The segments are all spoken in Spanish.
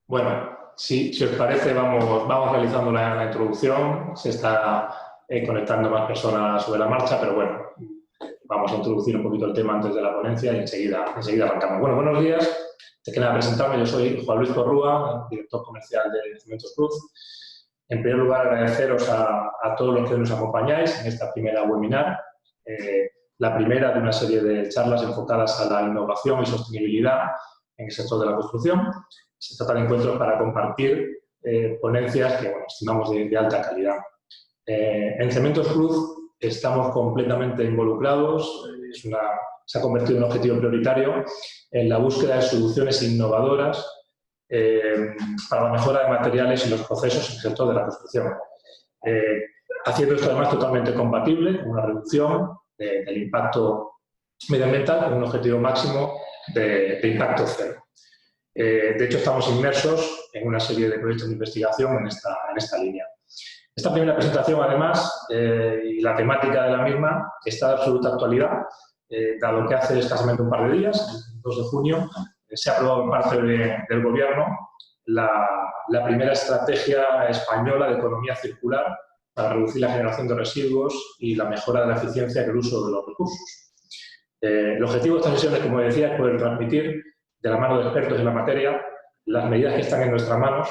Bueno, si os parece, vamos realizando la introducción. Se está conectando más personas sobre la marcha, pero bueno, vamos a introducir un poquito el tema antes de la ponencia y enseguida arrancamos. Bueno, buenos días. Antes que nada, presentarme, yo soy Juan Luis Corrúa, director comercial de Cementos Cruz. En primer lugar, agradeceros a todos los que nos acompañáis en esta primera webinar, la primera de una serie de charlas enfocadas a la innovación y sostenibilidad en el sector de la construcción. Se trata de encuentros para compartir ponencias que estimamos de alta calidad. En Cementos Cruz estamos completamente involucrados, se ha convertido en un objetivo prioritario en la búsqueda de soluciones innovadoras para la mejora de materiales y los procesos en el sector de la construcción. Haciendo esto además totalmente compatible con una reducción del impacto medioambiental con un objetivo máximo de impacto cero. De hecho, estamos inmersos en una serie de proyectos de investigación en esta línea. Esta primera presentación, además, y la temática de la misma está de absoluta actualidad, dado que hace escasamente un par de días, el 2 de junio, se ha aprobado por parte del Gobierno la primera estrategia española de economía circular para reducir la generación de residuos y la mejora de la eficiencia en el uso de los recursos. El objetivo de esta sesión, como decía, es poder transmitir de la mano de expertos en la materia las medidas que están en nuestras manos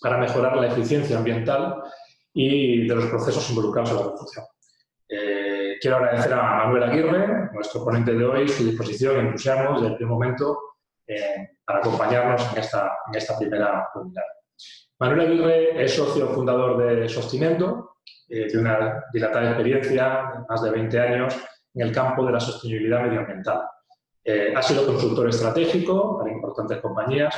para mejorar la eficiencia ambiental y de los procesos involucrados en la construcción. Quiero agradecer a Manuel Aguirre, nuestro ponente de hoy, su disposición y entusiasmo desde el primer momento para acompañarnos en esta primera unidad. Manuel Aguirre es socio fundador de Sostinendo, de una dilatada experiencia de más de 20 años en el campo de la sostenibilidad medioambiental. Ha sido consultor estratégico para importantes compañías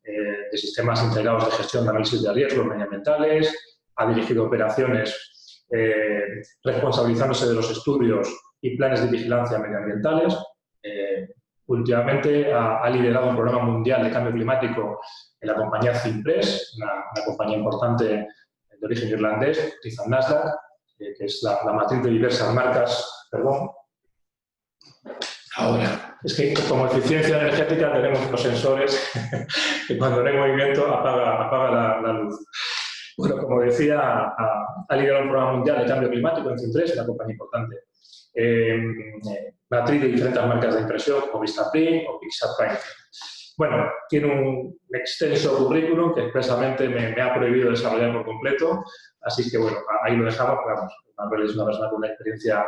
de sistemas integrados de gestión de análisis de riesgos medioambientales, ha dirigido operaciones responsabilizándose de los estudios y planes de vigilancia medioambientales. Últimamente ha liderado un programa mundial de cambio climático en la compañía Cimpress, una compañía importante de origen irlandés, cotiza en Nasdaq, que es la matriz de diversas marcas. Perdón. Ahora, es que como eficiencia energética tenemos unos sensores que cuando no hay movimiento apaga la luz. Bueno, como decía, ha liderado un programa mundial de cambio climático en Cimpress, una compañía importante. Matriz de diferentes marcas de impresión, como Vistaprint o Pixarpaint. Bueno, tiene un extenso currículum que expresamente me ha prohibido desarrollar por completo, así que bueno, ahí lo dejamos, pero vamos, Manuel es una persona con una experiencia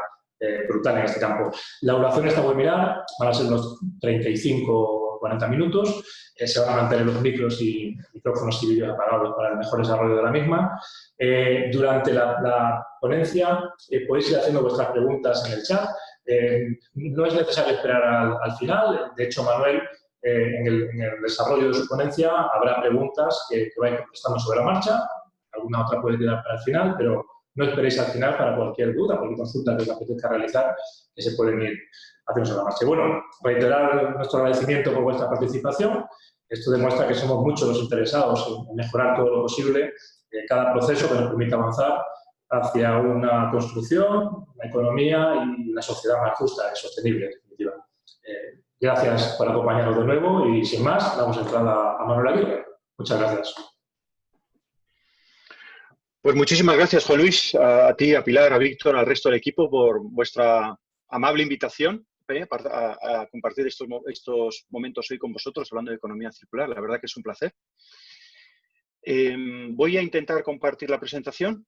brutal en este campo. La duración de esta webinar van a ser unos 35 o 40 minutos. Se van a mantener los micros y micrófonos y vídeos apagados para el mejor desarrollo de la misma. Durante la ponencia podéis ir haciendo vuestras preguntas en el chat. No es necesario esperar al final. De hecho, Manuel, en el desarrollo de su ponencia, habrá preguntas que vayan contestando sobre la marcha. Alguna otra puede quedar para el final, pero no esperéis al final para cualquier duda, cualquier consulta que os apetezca realizar, que se pueden ir haciendo sobre la marcha. Y bueno, reiterar nuestro agradecimiento por vuestra participación. Esto demuestra que somos muchos los interesados en mejorar todo lo posible cada proceso que nos permita avanzar hacia una construcción, una economía y una sociedad más justa y sostenible, en definitiva. Gracias por acompañarnos de nuevo y, sin más, damos entrada a Manuel Aguirre. Muchas gracias. Pues muchísimas gracias, Juan Luis, a ti, a Pilar, a Víctor, al resto del equipo por vuestra amable invitación a compartir estos momentos hoy con vosotros hablando de economía circular. La verdad que es un placer. Voy a intentar compartir la presentación.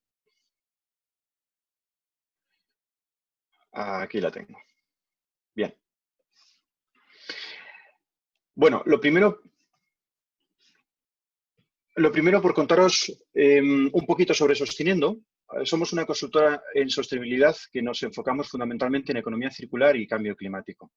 Aquí la tengo. Bien. Bueno, lo primero por contaros un poquito sobre Sostinendo. Somos una consultora en sostenibilidad que nos enfocamos fundamentalmente en economía circular y cambio climático.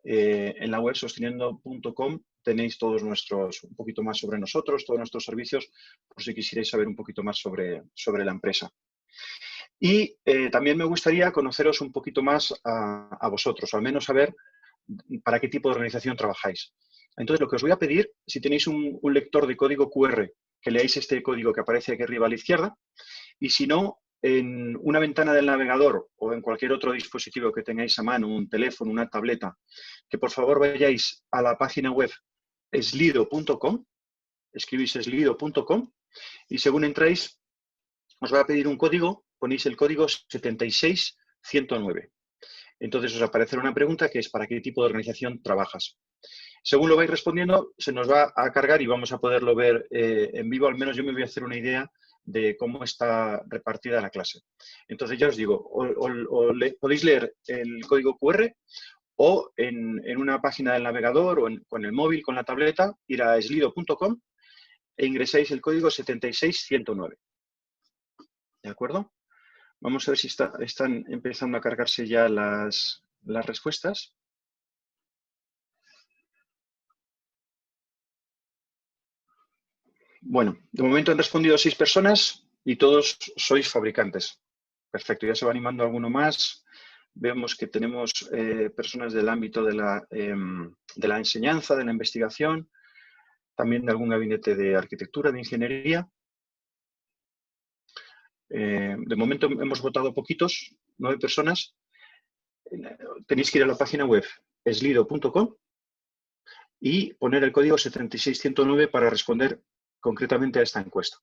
En la web sostinendo.com tenéis un poquito más sobre nosotros, todos nuestros servicios, por si quisierais saber un poquito más sobre la empresa. Y también me gustaría conoceros un poquito más a vosotros, o al menos saber para qué tipo de organización trabajáis. Entonces, lo que os voy a pedir, si tenéis un lector de código QR, que leáis este código que aparece aquí arriba a la izquierda, y si no, en una ventana del navegador o en cualquier otro dispositivo que tengáis a mano, un teléfono, una tableta, que por favor vayáis a la página web slido.com escribís slido.com y según entráis os va a pedir un código, ponéis el código 76109. Entonces os aparecerá una pregunta que es ¿para qué tipo de organización trabajas? Según lo vais respondiendo, se nos va a cargar y vamos a poderlo ver en vivo. Al menos yo me voy a hacer una idea de cómo está repartida la clase. Entonces ya os digo, podéis leer el código QR o en una página del navegador o con el móvil, con la tableta, ir a slido.com e ingresáis el código 76109. ¿De acuerdo? Vamos a ver si están empezando a cargarse ya las respuestas. Bueno, de momento han respondido 6 personas y todos sois fabricantes. Perfecto, ya se va animando alguno más. Vemos que tenemos personas del ámbito de la enseñanza, de la investigación, también de algún gabinete de arquitectura, de ingeniería. De momento hemos votado poquitos, 9 personas. Tenéis que ir a la página web slido.com y poner el código 76109 para responder concretamente a esta encuesta.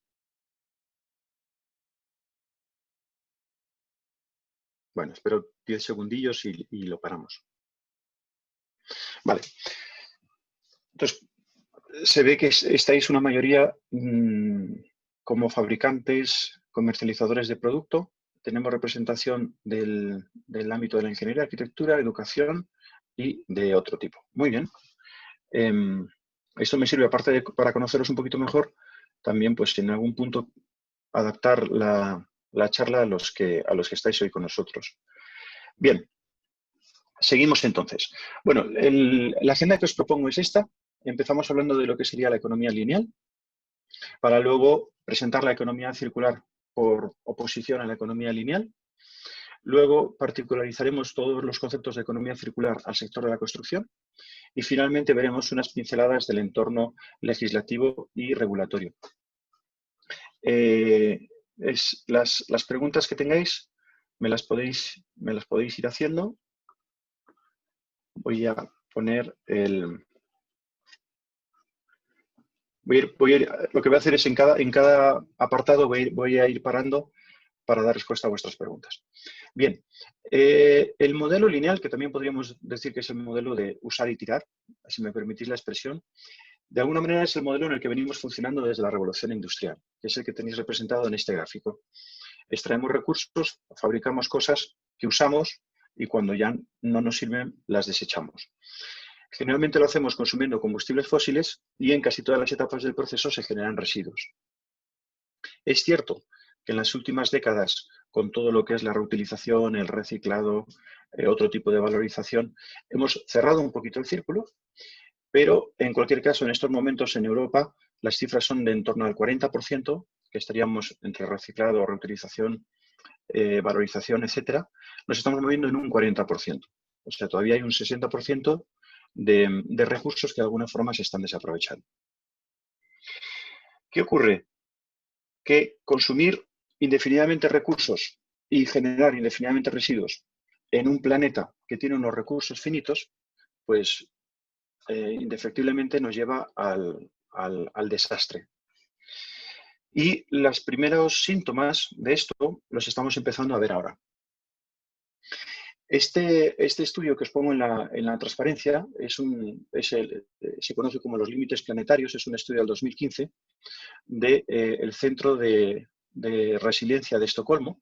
Bueno, espero 10 segundillos y lo paramos. Vale. Entonces, se ve que estáis una mayoría como fabricantes, comercializadores de producto. Tenemos representación del ámbito de la ingeniería, arquitectura, educación y de otro tipo. Muy bien. Esto me sirve, aparte para conoceros un poquito mejor, también pues en algún punto adaptar la charla a los que estáis hoy con nosotros. Bien, seguimos entonces. Bueno, la agenda que os propongo es esta. Empezamos hablando de lo que sería la economía lineal, para luego presentar la economía circular por oposición a la economía lineal. Luego particularizaremos todos los conceptos de economía circular al sector de la construcción. Y finalmente veremos unas pinceladas del entorno legislativo y regulatorio. Las preguntas que tengáis me las podéis ir haciendo. Voy a poner lo que voy a hacer es en cada apartado voy a ir parando para dar respuesta a vuestras preguntas. Bien, el modelo lineal, que también podríamos decir que es el modelo de usar y tirar, si me permitís la expresión, de alguna manera es el modelo en el que venimos funcionando desde la revolución industrial, que es el que tenéis representado en este gráfico. Extraemos recursos, fabricamos cosas que usamos y cuando ya no nos sirven, las desechamos. Generalmente lo hacemos consumiendo combustibles fósiles y en casi todas las etapas del proceso se generan residuos. Es cierto que en las últimas décadas, con todo lo que es la reutilización, el reciclado, otro tipo de valorización, hemos cerrado un poquito el círculo, pero en cualquier caso, en estos momentos en Europa, las cifras son de en torno al 40%, que estaríamos entre reciclado, reutilización, valorización, etcétera. Nos estamos moviendo en un 40%. O sea, todavía hay un 60% de recursos que de alguna forma se están desaprovechando. ¿Qué ocurre? Que consumir indefinidamente recursos y generar indefinidamente residuos en un planeta que tiene unos recursos finitos, pues indefectiblemente nos lleva al desastre. Y los primeros síntomas de esto los estamos empezando a ver ahora. Este estudio que os pongo en la transparencia se conoce como los límites planetarios, es un estudio del 2015 del Centro de Resiliencia de Estocolmo.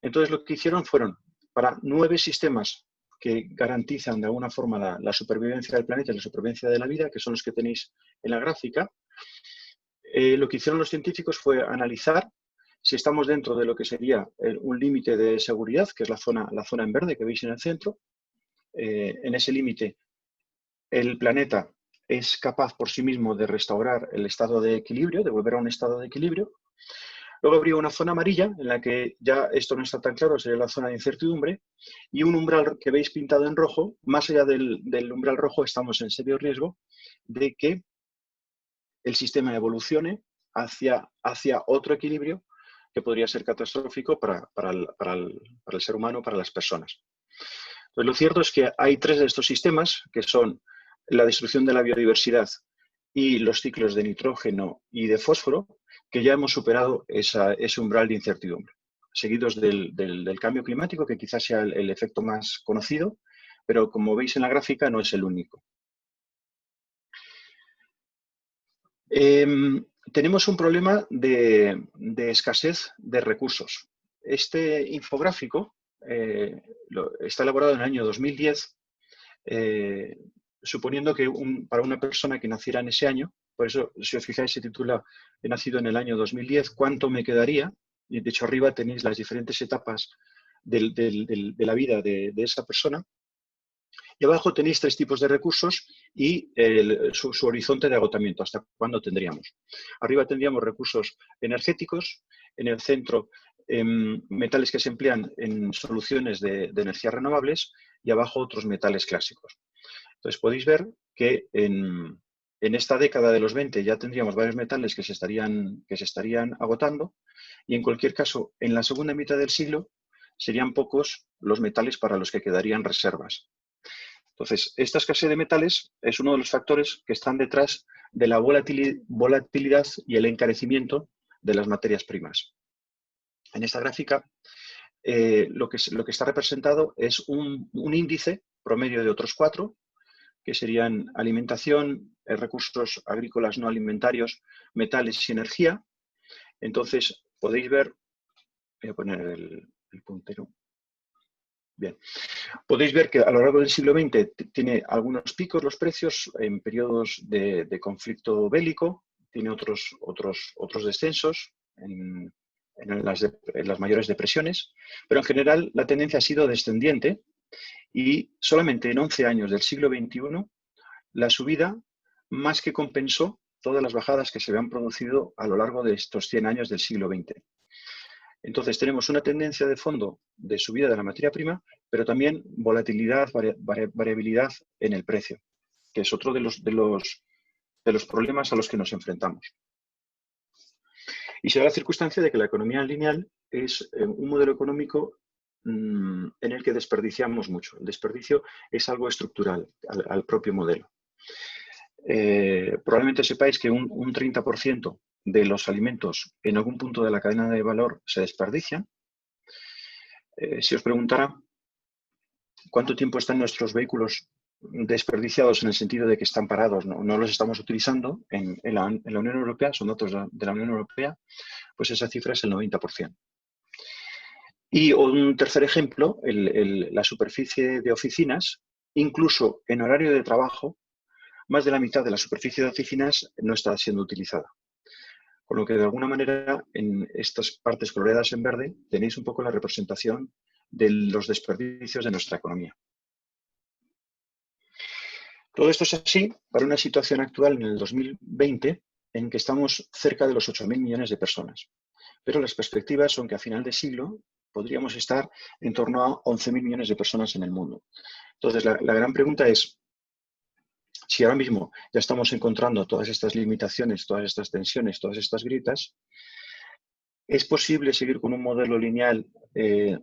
Entonces lo que hicieron fueron, para 9 sistemas que garantizan de alguna forma la supervivencia del planeta y la supervivencia de la vida, que son los que tenéis en la gráfica, lo que hicieron los científicos fue analizar si estamos dentro de lo que sería un límite de seguridad, que es la zona en verde que veis en el centro. En ese límite, el planeta es capaz por sí mismo de restaurar el estado de equilibrio, de volver a un estado de equilibrio. Luego habría una zona amarilla, en la que ya esto no está tan claro, sería la zona de incertidumbre, y un umbral que veis pintado en rojo. Más allá del umbral rojo estamos en serio riesgo de que el sistema evolucione hacia otro equilibrio que podría ser catastrófico para el ser humano, para las personas. Entonces, lo cierto es que hay 3 de estos sistemas, que son la destrucción de la biodiversidad, y los ciclos de nitrógeno y de fósforo, que ya hemos superado ese umbral de incertidumbre, seguidos del cambio climático, que quizás sea el efecto más conocido, pero como veis en la gráfica no es el único. Tenemos un problema de escasez de recursos. Este infográfico está elaborado en el año 2010, suponiendo que para una persona que naciera en ese año, por eso, si os fijáis, se titula "He nacido en el año 2010, ¿cuánto me quedaría?". Y de hecho arriba tenéis las diferentes etapas de la vida de esa persona. Y abajo tenéis 3 tipos de recursos y su horizonte de agotamiento, hasta cuándo tendríamos. Arriba tendríamos recursos energéticos, en el centro metales que se emplean en soluciones de energías renovables y abajo otros metales clásicos. Entonces podéis ver que en esta década de los 20 ya tendríamos varios metales que se estarían agotando y en cualquier caso en la segunda mitad del siglo serían pocos los metales para los que quedarían reservas. Entonces, esta escasez de metales es uno de los factores que están detrás de la volatilidad y el encarecimiento de las materias primas. En esta gráfica, lo que está representado es un índice promedio de otros 4, que serían alimentación, recursos agrícolas no alimentarios, metales y energía. Entonces, podéis ver, voy a poner el puntero. Bien, podéis ver que a lo largo del siglo XX tiene algunos picos los precios en periodos de conflicto bélico, tiene otros descensos en las mayores depresiones, pero en general la tendencia ha sido descendiente y solamente en 11 años del siglo XXI la subida más que compensó todas las bajadas que se habían producido a lo largo de estos 100 años del siglo XX. Entonces tenemos una tendencia de fondo de subida de la materia prima, pero también volatilidad, variabilidad en el precio, que es otro de los problemas a los que nos enfrentamos. Y se da la circunstancia de que la economía lineal es un modelo económico en el que desperdiciamos mucho. El desperdicio es algo estructural al propio modelo. Probablemente sepáis que un 30% de los alimentos en algún punto de la cadena de valor se desperdician. Si os preguntara cuánto tiempo están nuestros vehículos desperdiciados en el sentido de que están parados, no los estamos utilizando en la Unión Europea, son datos de la Unión Europea, pues esa cifra es el 90%. Y un tercer ejemplo, la superficie de oficinas, incluso en horario de trabajo, más de la mitad de la superficie de oficinas no está siendo utilizada. Con lo que, de alguna manera, en estas partes coloreadas en verde, tenéis un poco la representación de los desperdicios de nuestra economía. Todo esto es así para una situación actual en el 2020 en que estamos cerca de los 8.000 millones de personas. Pero las perspectivas son que a final de siglo podríamos estar en torno a 11.000 millones de personas en el mundo. Entonces, la gran pregunta es, si ahora mismo ya estamos encontrando todas estas limitaciones, todas estas tensiones, todas estas grietas, ¿es posible seguir con un modelo lineal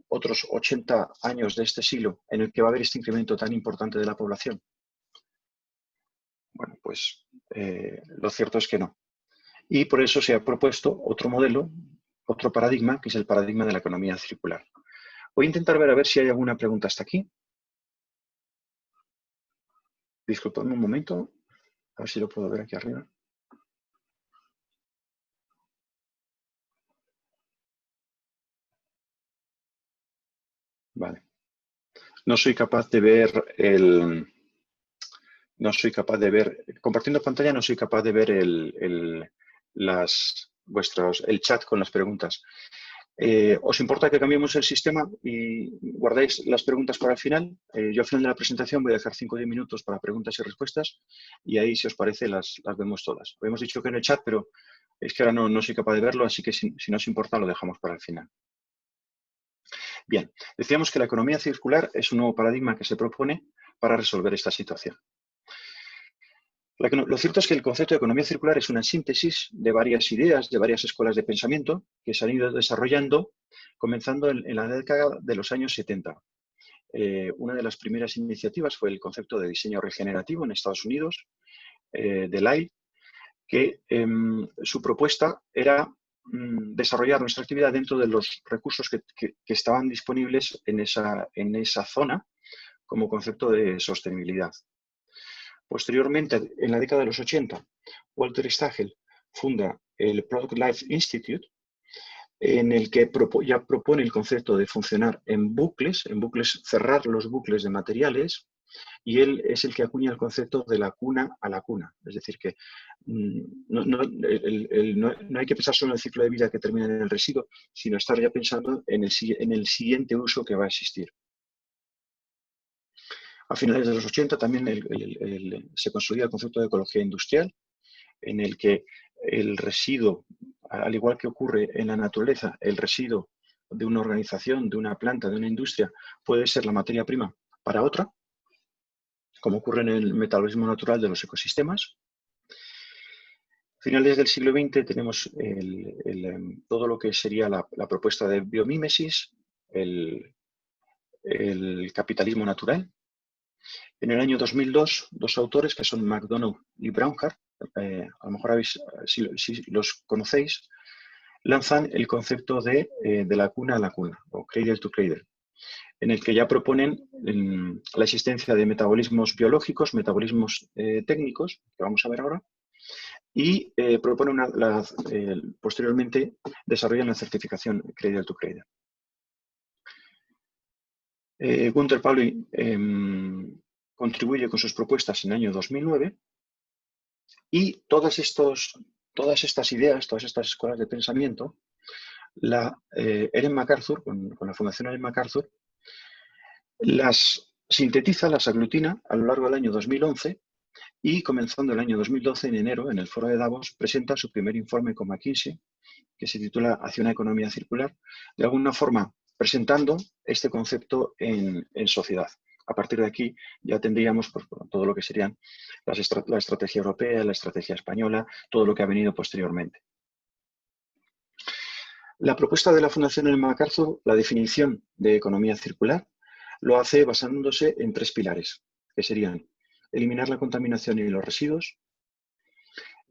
otros 80 años de este siglo en el que va a haber este incremento tan importante de la población? Bueno, pues lo cierto es que no. Y por eso se ha propuesto otro modelo, otro paradigma, que es el paradigma de la economía circular. Voy a intentar ver a ver si hay alguna pregunta hasta aquí. Disculpadme un momento, a ver si lo puedo ver aquí arriba. Vale. No soy capaz de ver compartiendo pantalla no soy capaz de ver el chat con las preguntas. ¿Os importa que cambiemos el sistema y guardéis las preguntas para el final? Yo al final de la presentación voy a dejar 5 o 10 minutos para preguntas y respuestas y ahí, si os parece, las vemos todas. Habíamos dicho que en el chat, pero es que ahora no soy capaz de verlo, así que si no os importa lo dejamos para el final. Bien, decíamos que la economía circular es un nuevo paradigma que se propone para resolver esta situación. Lo cierto es que el concepto de economía circular es una síntesis de varias ideas, de varias escuelas de pensamiento que se han ido desarrollando comenzando en la década de los años 70. Una de las primeras iniciativas fue el concepto de diseño regenerativo en Estados Unidos, de Lyle, que su propuesta era desarrollar nuestra actividad dentro de los recursos que estaban disponibles en esa zona como concepto de sostenibilidad. Posteriormente, en la década de los 80, Walter Stagel funda el Product Life Institute, en el que ya propone el concepto de funcionar en bucles, cerrar los bucles de materiales, y él es el que acuña el concepto de la cuna a la cuna. Es decir, que no hay que pensar solo en el ciclo de vida que termina en el residuo, sino estar ya pensando en el siguiente uso que va a existir. A finales de los 80 también se consolida el concepto de ecología industrial, en el que el residuo, al igual que ocurre en la naturaleza, el residuo de una organización, de una planta, de una industria, puede ser la materia prima para otra, como ocurre en el metabolismo natural de los ecosistemas. A finales del siglo XX tenemos todo lo que sería la propuesta de biomímesis, el capitalismo natural. En el año 2002, dos autores que son McDonough y Braunhardt, a lo mejor si los conocéis, lanzan el concepto de la cuna a la cuna, o cradle to cradle, en el que ya proponen la existencia de metabolismos biológicos, metabolismos técnicos, que vamos a ver ahora, y proponen posteriormente desarrollan la certificación cradle to cradle. Gunter Pauli contribuye con sus propuestas en el año 2009 y todas estas ideas, todas estas escuelas de pensamiento, Ellen MacArthur, con la Fundación Ellen MacArthur, las sintetiza, las aglutina a lo largo del año 2011 y comenzando el año 2012, en enero, en el Foro de Davos, presenta su primer informe con McKinsey, que se titula Hacia una economía circular, de alguna forma presentando este concepto en sociedad. A partir de aquí ya tendríamos pues, todo lo que serían la estrategia europea, la estrategia española, todo lo que ha venido posteriormente. La propuesta de la Fundación Ellen MacArthur, la definición de economía circular, lo hace basándose en tres pilares, que serían eliminar la contaminación y los residuos,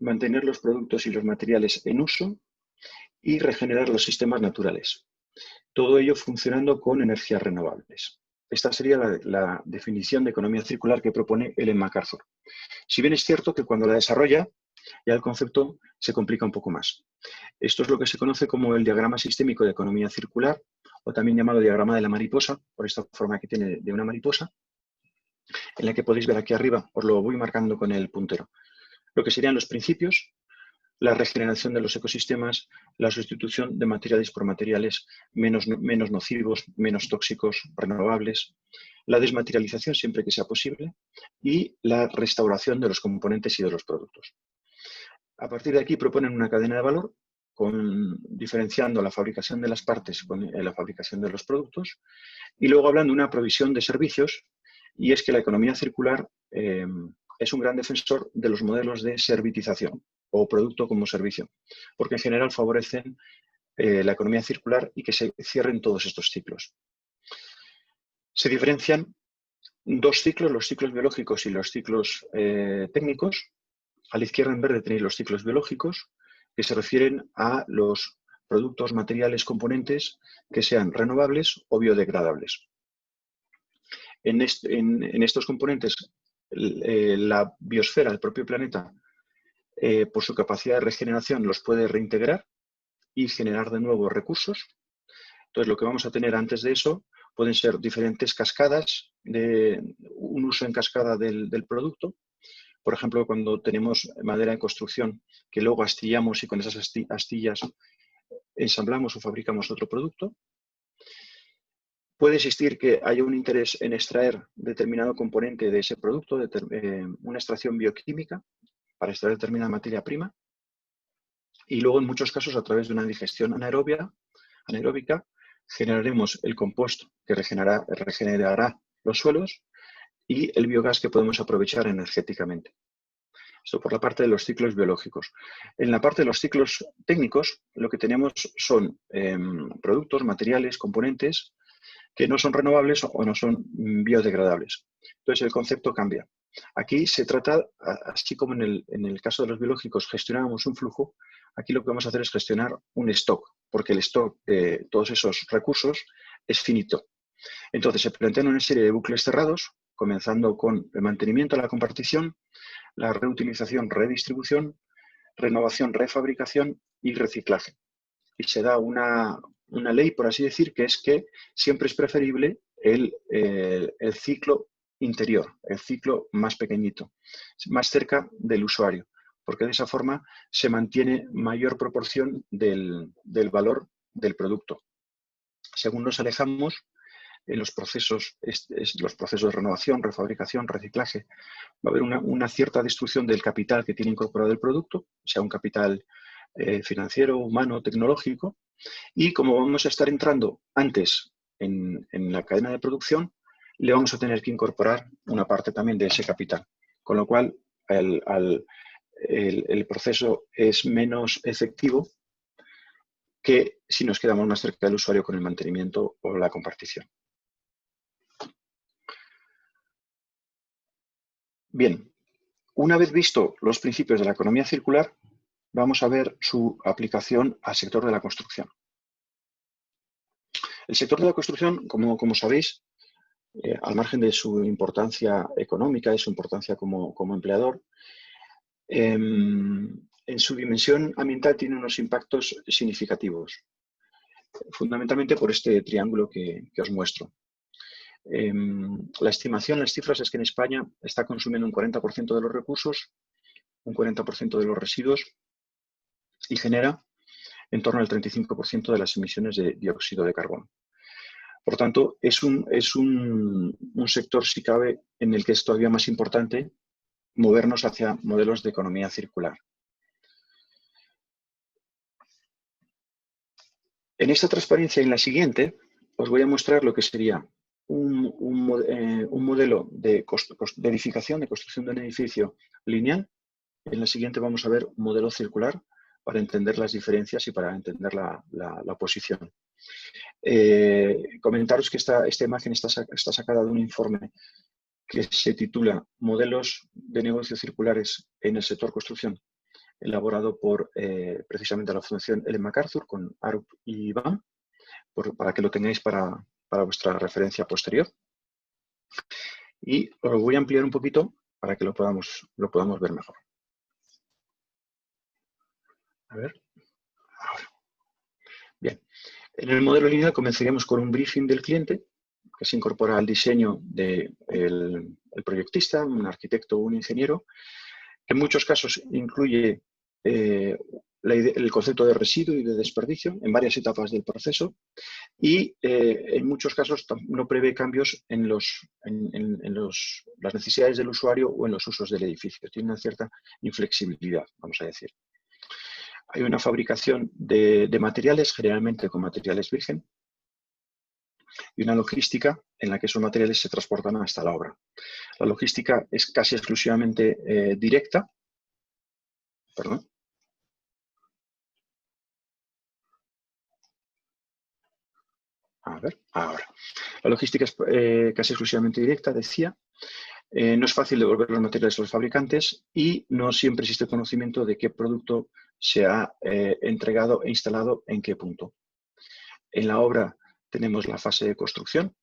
mantener los productos y los materiales en uso y regenerar los sistemas naturales. Todo ello funcionando con energías renovables. Esta sería la definición de economía circular que propone Ellen MacArthur. Si bien es cierto que cuando la desarrolla, ya el concepto se complica un poco más. Esto es lo que se conoce como el diagrama sistémico de economía circular, o también llamado diagrama de la mariposa, por esta forma que tiene de una mariposa, en la que podéis ver aquí arriba, os lo voy marcando con el puntero, lo que serían los principios, la regeneración de los ecosistemas, la sustitución de materiales por materiales menos nocivos, menos tóxicos, renovables, la desmaterialización siempre que sea posible y la restauración de los componentes y de los productos. A partir de aquí proponen una cadena de valor diferenciando la fabricación de las partes con la fabricación de los productos y luego hablan de una provisión de servicios, y es que la economía circular es un gran defensor de los modelos de servitización o producto como servicio, porque en general favorecen la economía circular y que se cierren todos estos ciclos. Se diferencian dos ciclos, los ciclos biológicos y los ciclos técnicos. A la izquierda en verde tenéis los ciclos biológicos, que se refieren a los productos, materiales, componentes que sean renovables o biodegradables. En estos componentes, la biosfera, el propio planeta, por su capacidad de regeneración, los puede reintegrar y generar de nuevo recursos. Entonces, lo que vamos a tener antes de eso pueden ser diferentes cascadas, un uso en cascada del producto. Por ejemplo, cuando tenemos madera de construcción que luego astillamos y con esas astillas ensamblamos o fabricamos otro producto. Puede existir que haya un interés en extraer determinado componente de ese producto, una extracción bioquímica para extraer determinada materia prima. Y luego, en muchos casos, a través de una digestión anaeróbica, generaremos el compost que regenerará los suelos y el biogás que podemos aprovechar energéticamente. Esto por la parte de los ciclos biológicos. En la parte de los ciclos técnicos, lo que tenemos son productos, materiales, componentes que no son renovables o no son biodegradables. Entonces, el concepto cambia. Aquí se trata, así como en el caso de los biológicos gestionábamos un flujo, aquí lo que vamos a hacer es gestionar un stock, porque el stock de todos esos recursos es finito. Entonces se plantean una serie de bucles cerrados, comenzando con el mantenimiento de la compartición, la reutilización, redistribución, renovación, refabricación y reciclaje. Y se da una ley, por así decir, que es que siempre es preferible el ciclo interior, el ciclo más pequeñito, más cerca del usuario, porque de esa forma se mantiene mayor proporción del valor del producto. Según nos alejamos en los procesos de renovación, refabricación, reciclaje, va a haber una cierta destrucción del capital que tiene incorporado el producto, sea un capital financiero, humano, tecnológico, y como vamos a estar entrando antes en la cadena de producción, le vamos a tener que incorporar una parte también de ese capital, con lo cual el proceso es menos efectivo que si nos quedamos más cerca del usuario con el mantenimiento o la compartición. Bien, una vez visto los principios de la economía circular, vamos a ver su aplicación al sector de la construcción. El sector de la construcción, como sabéis, al margen de su importancia económica y su importancia como empleador, en su dimensión ambiental tiene unos impactos significativos, fundamentalmente por este triángulo que os muestro. La estimación, las cifras es que en España está consumiendo un 40% de los recursos, un 40% de los residuos y genera en torno al 35% de las emisiones de dióxido de carbono. Por tanto, es un sector, si cabe, en el que es todavía más importante movernos hacia modelos de economía circular. En esta transparencia y en la siguiente os voy a mostrar lo que sería un modelo de edificación, de construcción de un edificio lineal. En la siguiente vamos a ver un modelo circular para entender las diferencias y para entender la oposición. Comentaros que esta imagen está sacada de un informe que se titula Modelos de negocio circulares en el sector construcción, elaborado por precisamente la Fundación Ellen MacArthur con Arup y BAM, para que lo tengáis para vuestra referencia posterior. Y os lo voy a ampliar un poquito para que lo podamos ver mejor. A ver. Ahora. Bien. En el modelo lineal comenzaríamos con un briefing del cliente, que se incorpora al diseño del proyectista, un arquitecto o un ingeniero, que en muchos casos incluye el concepto de residuo y de desperdicio en varias etapas del proceso y en muchos casos no prevé cambios en las necesidades del usuario o en los usos del edificio. Tiene una cierta inflexibilidad, vamos a decir. Hay una fabricación de materiales, generalmente con materiales virgen, y una logística en la que esos materiales se transportan hasta la obra. La logística es casi exclusivamente directa. Perdón. A ver, ahora. La logística es casi exclusivamente directa, decía. No es fácil devolver los materiales a los fabricantes y no siempre existe conocimiento de qué producto se ha entregado e instalado en qué punto. En la obra tenemos la fase de construcción.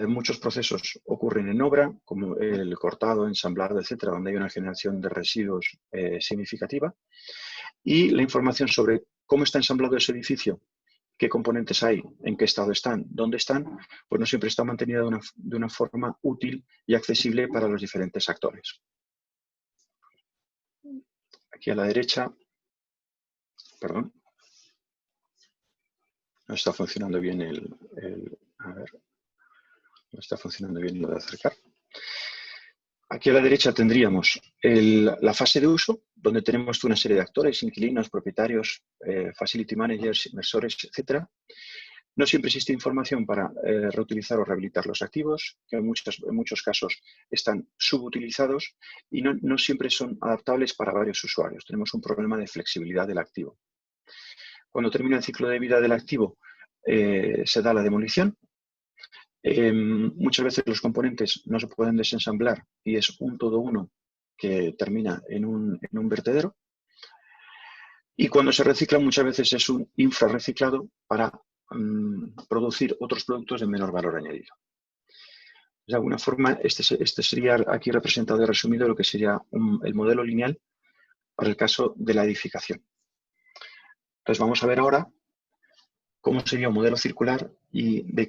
Muchos procesos ocurren en obra, como el cortado, ensamblado, etcétera, donde hay una generación de residuos significativa. Y la información sobre cómo está ensamblado ese edificio, qué componentes hay, en qué estado están, dónde están, pues no siempre está mantenida de una forma útil y accesible para los diferentes actores. Aquí a la derecha, perdón, no está funcionando bien a ver, no está funcionando bien lo de acercar. Aquí a la derecha tendríamos la fase de uso, donde tenemos una serie de actores, inquilinos, propietarios, facility managers, inversores, etcétera. No siempre existe información para reutilizar o rehabilitar los activos, que en muchos casos están subutilizados y no siempre son adaptables para varios usuarios. Tenemos un problema de flexibilidad del activo. Cuando termina el ciclo de vida del activo, se da la demolición. Muchas veces los componentes no se pueden desensamblar y es un todo uno que termina en un vertedero. Y cuando se recicla muchas veces es un infrarreciclado para producir otros productos de menor valor añadido. De alguna forma, este sería aquí representado y resumido lo que sería el modelo lineal para el caso de la edificación. Entonces vamos a ver ahora cómo sería un modelo circular y de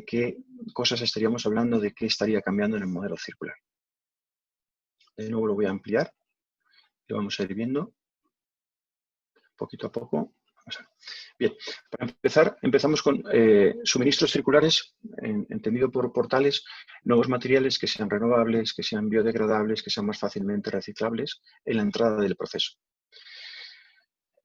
qué cosas estaríamos hablando, de qué estaría cambiando en el modelo circular. De nuevo lo voy a ampliar, lo vamos a ir viendo poquito a poco. Bien, para empezar, empezamos con suministros circulares, entendido por portales, nuevos materiales que sean renovables, que sean biodegradables, que sean más fácilmente reciclables en la entrada del proceso.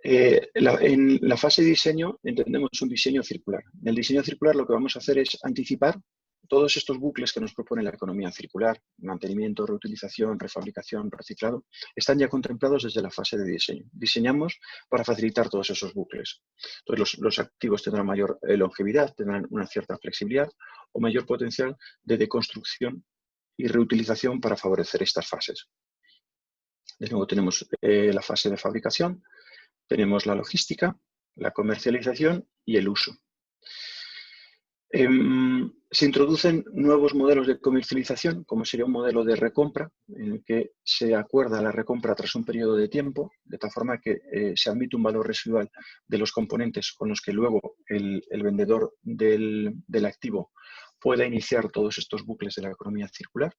En la fase de diseño entendemos un diseño circular. En el diseño circular lo que vamos a hacer es anticipar todos estos bucles que nos propone la economía circular, mantenimiento, reutilización, refabricación, reciclado, están ya contemplados desde la fase de diseño. Diseñamos para facilitar todos esos bucles. Entonces los activos tendrán mayor longevidad, tendrán una cierta flexibilidad o mayor potencial de deconstrucción y reutilización para favorecer estas fases. De nuevo tenemos la fase de fabricación, tenemos la logística, la comercialización y el uso. Se introducen nuevos modelos de comercialización, como sería un modelo de recompra, en el que se acuerda la recompra tras un periodo de tiempo, de tal forma que se admite un valor residual de los componentes con los que luego el vendedor del activo pueda iniciar todos estos bucles de la economía circular.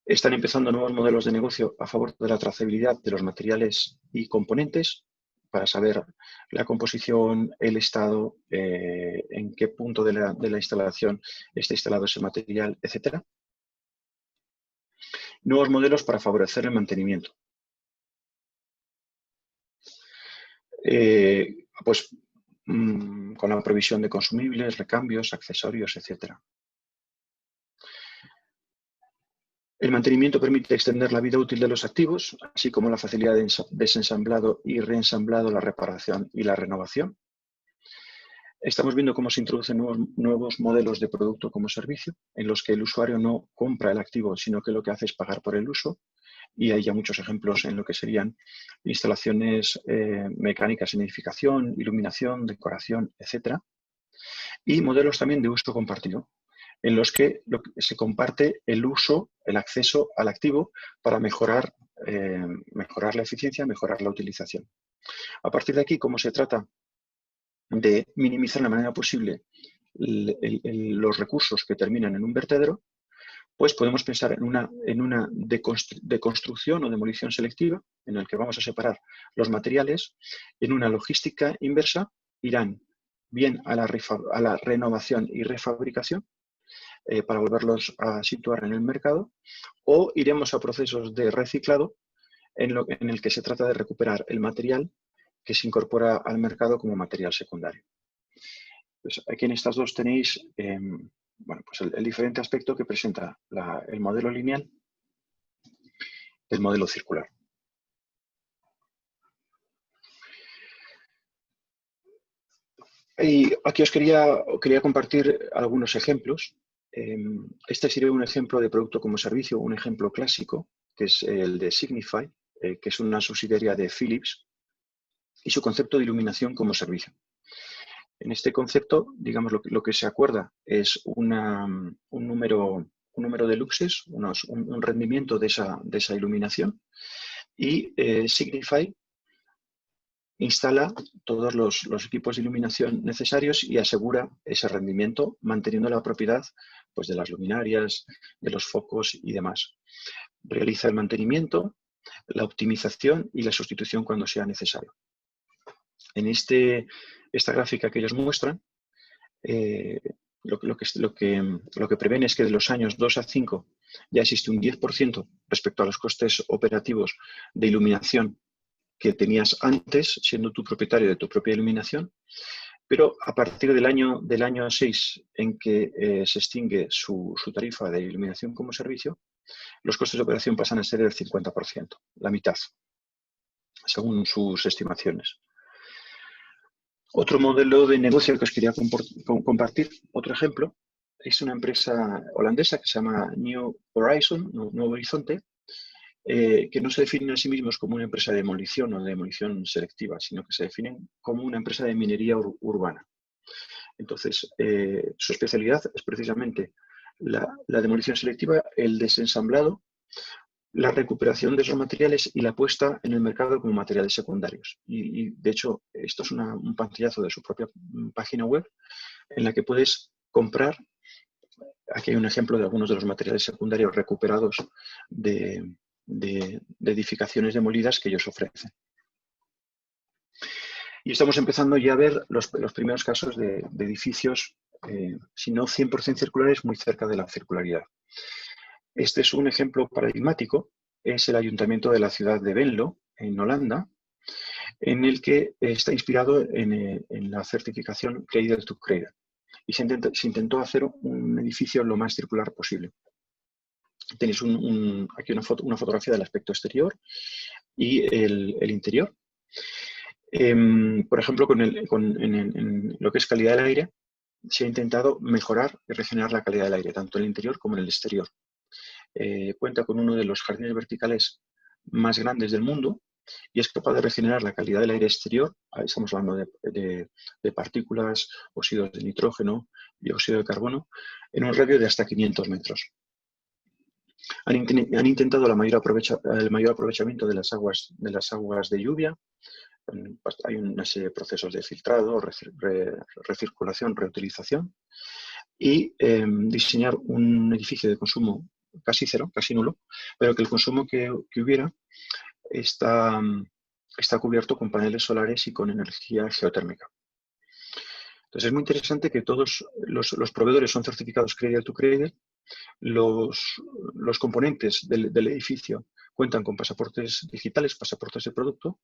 Están empezando nuevos modelos de negocio a favor de la trazabilidad de los materiales y componentes para saber la composición, el estado, en qué punto de la instalación está instalado ese material, etc. Nuevos modelos para favorecer el mantenimiento. Con la provisión de consumibles, recambios, accesorios, etc. El mantenimiento permite extender la vida útil de los activos, así como la facilidad de desensamblado y reensamblado, la reparación y la renovación. Estamos viendo cómo se introducen nuevos modelos de producto como servicio, en los que el usuario no compra el activo, sino que lo que hace es pagar por el uso. Y hay ya muchos ejemplos en lo que serían instalaciones mecánicas en edificación, iluminación, decoración, etc. Y modelos también de uso compartido, en los que se comparte el uso, el acceso al activo para mejorar la eficiencia, mejorar la utilización. A partir de aquí, como se trata de minimizar de la manera posible los recursos que terminan en un vertedero, pues podemos pensar en una deconstrucción o demolición selectiva, en el que vamos a separar los materiales. En una logística inversa irán bien a la renovación y refabricación, para volverlos a situar en el mercado, o iremos a procesos de reciclado en el que se trata de recuperar el material que se incorpora al mercado como material secundario. Pues aquí en estas dos tenéis pues el diferente aspecto que presenta el modelo lineal del modelo circular. Y aquí os quería compartir algunos ejemplos. Este sería un ejemplo de producto como servicio, un ejemplo clásico, que es el de Signify, que es una subsidiaria de Philips, y su concepto de iluminación como servicio. En este concepto, digamos, lo que se acuerda es un número de luxes, un rendimiento de esa iluminación, y Signify instala todos los equipos de iluminación necesarios y asegura ese rendimiento, manteniendo la propiedad, pues, de las luminarias, de los focos y demás. Realiza el mantenimiento, la optimización y la sustitución cuando sea necesario. En esta gráfica que ellos muestran, lo que prevén es que de los años 2 a 5 ya existe un 10% respecto a los costes operativos de iluminación que tenías antes, siendo tú propietario de tu propia iluminación, pero a partir del año 6 en que se extingue su tarifa de iluminación como servicio, los costes de operación pasan a ser del 50%, la mitad, según sus estimaciones. Otro modelo de negocio que os quería compartir, otro ejemplo, es una empresa holandesa que se llama New Horizon, Nuevo Horizonte, que no se definen a sí mismos como una empresa de demolición o de demolición selectiva, sino que se definen como una empresa de minería urbana. Entonces, su especialidad es precisamente la demolición selectiva, el desensamblado, la recuperación de esos materiales y la puesta en el mercado como materiales secundarios. Y de hecho, esto es un pantallazo de su propia página web en la que puedes comprar. Aquí hay un ejemplo de algunos de los materiales secundarios recuperados de edificaciones demolidas que ellos ofrecen. Y estamos empezando ya a ver los primeros casos de edificios, si no 100% circulares, muy cerca de la circularidad. Este es un ejemplo paradigmático, es el ayuntamiento de la ciudad de Venlo, en Holanda, en el que está inspirado en la certificación Cradle to Cradle. Y se intentó hacer un edificio lo más circular posible. Tenéis aquí una fotografía del aspecto exterior y el interior. Por ejemplo, en lo que es calidad del aire, se ha intentado mejorar y regenerar la calidad del aire, tanto en el interior como en el exterior. Cuenta con uno de los jardines verticales más grandes del mundo y es capaz de regenerar la calidad del aire exterior. Ahí estamos hablando de partículas, óxidos de nitrógeno, dióxido de carbono, en un radio de hasta 500 metros. Han intentado el mayor aprovechamiento de las aguas de lluvia. Hay una serie de procesos de filtrado, recirculación, reutilización y diseñar un edificio de consumo casi cero, casi nulo, pero que el consumo que hubiera está cubierto con paneles solares y con energía geotérmica. Entonces es muy interesante que todos los proveedores son certificados Cradle to Cradle. Los componentes del edificio cuentan con pasaportes digitales, pasaportes de producto,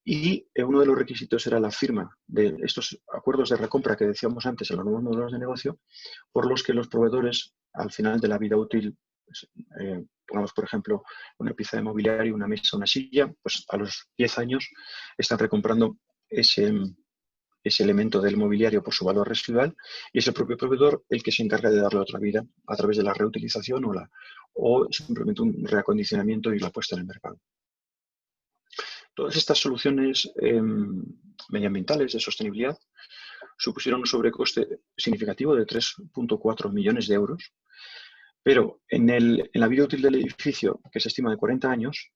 y uno de los requisitos era la firma de estos acuerdos de recompra que decíamos antes en los nuevos modelos de negocio, por los que los proveedores, al final de la vida útil, pongamos por ejemplo una pieza de mobiliario, una mesa, una silla, pues a los 10 años están recomprando ese elemento del mobiliario por su valor residual y es el propio proveedor el que se encarga de darle otra vida a través de la reutilización o simplemente un reacondicionamiento y la puesta en el mercado. Todas estas soluciones medioambientales de sostenibilidad supusieron un sobrecoste significativo de 3,4 millones de euros, pero en la vida útil del edificio, que se estima de 40 años,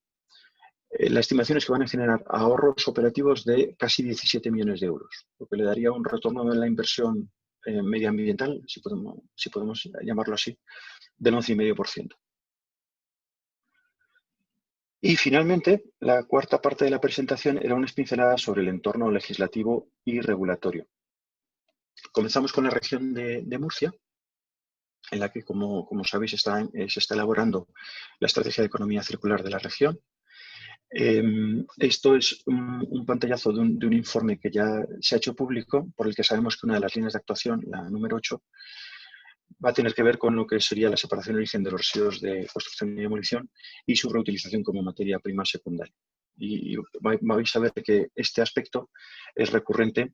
la estimación es que van a generar ahorros operativos de casi 17 millones de euros, lo que le daría un retorno de la inversión medioambiental, si podemos llamarlo así, del 11,5%. Y finalmente, la cuarta parte de la presentación era una pincelada sobre el entorno legislativo y regulatorio. Comenzamos con la región de Murcia, en la que, como sabéis, se está elaborando la estrategia de economía circular de la región. Esto es un pantallazo de un informe que ya se ha hecho público, por el que sabemos que una de las líneas de actuación, la número 8, va a tener que ver con lo que sería la separación de origen de los residuos de construcción y demolición y su reutilización como materia prima secundaria. Y vais a ver que este aspecto es recurrente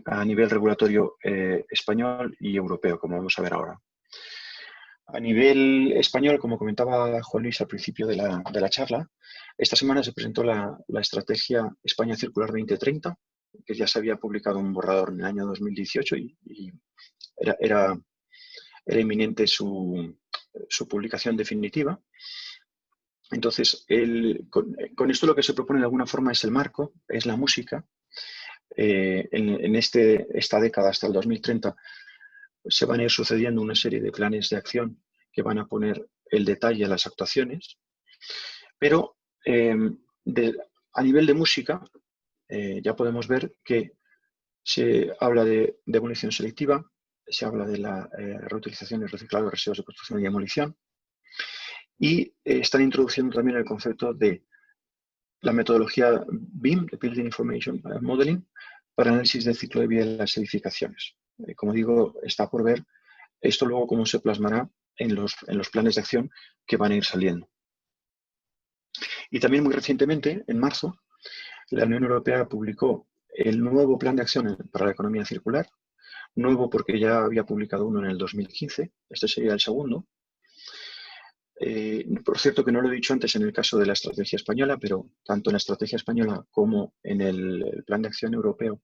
a nivel regulatorio español y europeo, como vamos a ver ahora. A nivel español, como comentaba Juan Luis al principio de la charla, esta semana se presentó la estrategia España Circular 2030, que ya se había publicado un borrador en el año 2018 y era inminente su publicación definitiva. Entonces, con esto lo que se propone de alguna forma es el marco, es la música. En esta década hasta el 2030 se van a ir sucediendo una serie de planes de acción que van a poner el detalle a las actuaciones, pero a nivel de música ya podemos ver que se habla de demolición selectiva, se habla de la reutilización y reciclado de residuos de construcción y demolición, y están introduciendo también el concepto de la metodología BIM, de Building Information Modeling, para análisis del ciclo de vida de las edificaciones. Como digo, está por ver esto luego cómo se plasmará en los planes de acción que van a ir saliendo. Y también muy recientemente, en marzo, la Unión Europea publicó el nuevo plan de acción para la economía circular, nuevo porque ya había publicado uno en el 2015, este sería el segundo. Por cierto, que no lo he dicho antes en el caso de la estrategia española, pero tanto en la estrategia española como en el plan de acción europeo,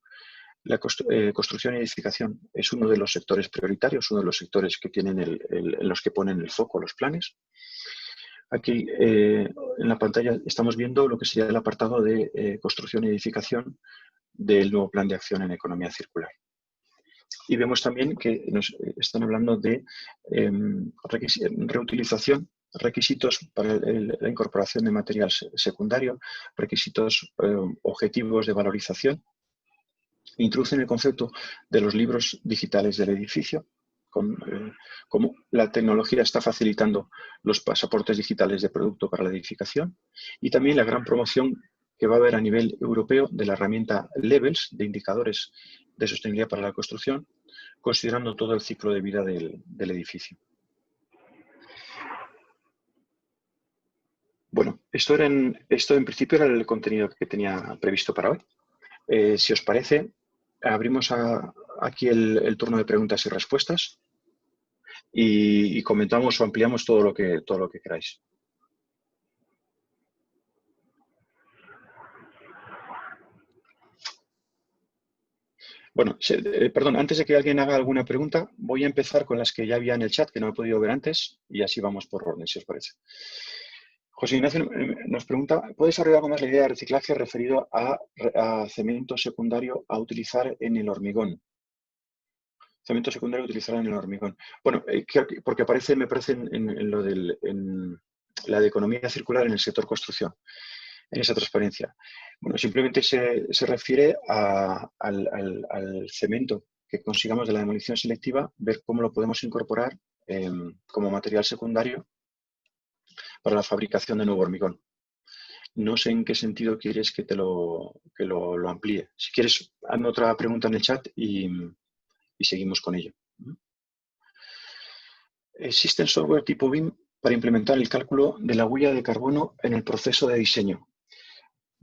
la construcción y edificación es uno de los sectores prioritarios, uno de los sectores que tienen en los que ponen el foco los planes. Aquí en la pantalla estamos viendo lo que sería el apartado de construcción y edificación del nuevo plan de acción en economía circular. Y vemos también que nos están hablando de reutilización, requisitos para la incorporación de material secundario, requisitos objetivos de valorización. Introducen el concepto de los libros digitales del edificio, cómo la tecnología está facilitando los pasaportes digitales de producto para la edificación, y también la gran promoción que va a haber a nivel europeo de la herramienta Levels, de indicadores de sostenibilidad para la construcción, considerando todo el ciclo de vida del edificio. Bueno, esto en principio era el contenido que tenía previsto para hoy. Si os parece, abrimos aquí el turno de preguntas y respuestas y comentamos o ampliamos todo lo que queráis. Bueno, perdón, antes de que alguien haga alguna pregunta, voy a empezar con las que ya había en el chat, que no he podido ver antes, y así vamos por orden, si os parece. José Ignacio nos pregunta, ¿puedes desarrollar algo más la idea de reciclaje referido a cemento secundario a utilizar en el hormigón? Cemento secundario a utilizar en el hormigón. Bueno, porque aparece, me parece, en la de economía circular en el sector construcción, en esa transparencia. Bueno, simplemente se refiere al cemento que consigamos de la demolición selectiva, ver cómo lo podemos incorporar como material secundario para la fabricación de nuevo hormigón. No sé en qué sentido quieres que lo amplíe. Si quieres, hazme otra pregunta en el chat y seguimos con ello. ¿Existen software tipo BIM para implementar el cálculo de la huella de carbono en el proceso de diseño?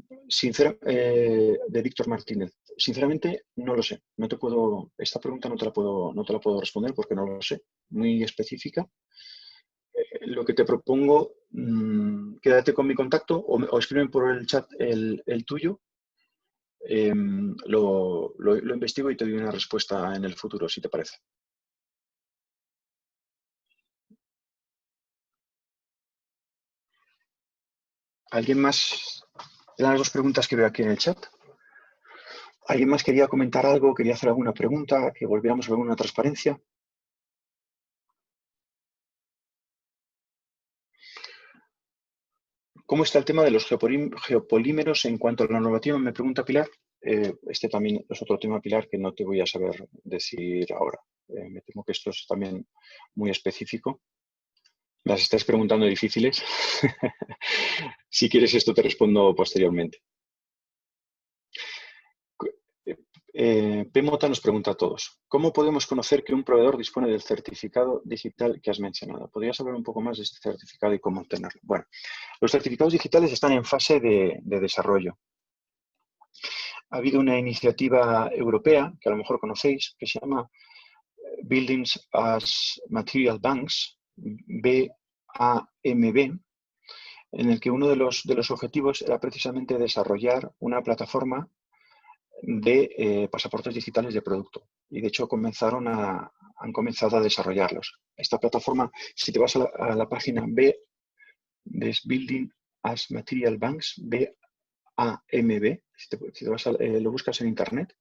De Víctor Martínez. Sinceramente, no lo sé. Esta pregunta no te la puedo responder porque no lo sé. Muy específica. Lo que te propongo, quédate con mi contacto o escríbeme por el chat el tuyo. Lo investigo y te doy una respuesta en el futuro, si te parece. ¿Alguien más? Eran las dos preguntas que veo aquí en el chat. ¿Alguien más quería comentar algo? ¿Quería hacer alguna pregunta? ¿Que volviéramos a ver una transparencia? ¿Cómo está el tema de los geopolímeros en cuanto a la normativa? Me pregunta Pilar. Este también es otro tema, Pilar, que no te voy a saber decir ahora. Me temo que esto es también muy específico. Las estás preguntando difíciles. Si quieres esto te respondo posteriormente. P-Mota nos pregunta a todos, ¿cómo podemos conocer que un proveedor dispone del certificado digital que has mencionado? ¿Podrías hablar un poco más de este certificado y cómo obtenerlo? Bueno, los certificados digitales están en fase de desarrollo. Ha habido una iniciativa europea, que a lo mejor conocéis, que se llama Buildings as Material Banks, BAMB, en el que uno de los objetivos era precisamente desarrollar una plataforma de pasaportes digitales de producto. Y de hecho han comenzado a desarrollarlos. Esta plataforma, si te vas a la página B de Building as Material Banks, BAMB, si te vas lo buscas en internet,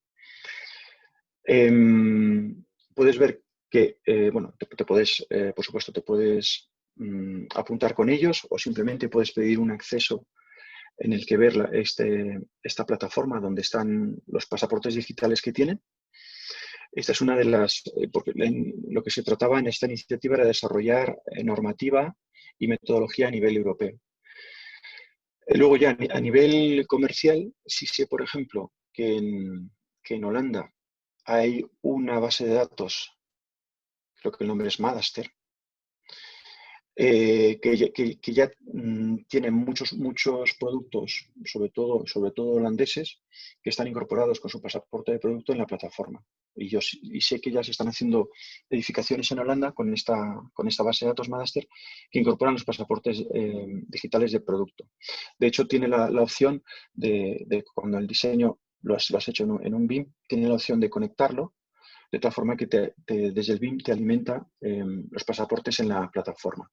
puedes ver que, bueno, por supuesto, te puedes apuntar con ellos o simplemente puedes pedir un acceso en el que ver esta plataforma donde están los pasaportes digitales que tienen. Esta es una de las, porque lo que se trataba en esta iniciativa era desarrollar normativa y metodología a nivel europeo. Luego ya a nivel comercial, sí sé, por ejemplo, que en Holanda hay una base de datos, creo que el nombre es Madaster, que ya tienen muchos productos, sobre todo holandeses, que están incorporados con su pasaporte de producto en la plataforma. Y sé que ya se están haciendo edificaciones en Holanda con esta base de datos Madaster que incorporan los pasaportes digitales de producto. De hecho, tiene la opción de cuando el diseño lo has hecho en un BIM, tiene la opción de conectarlo de tal forma que desde el BIM te alimenta los pasaportes en la plataforma.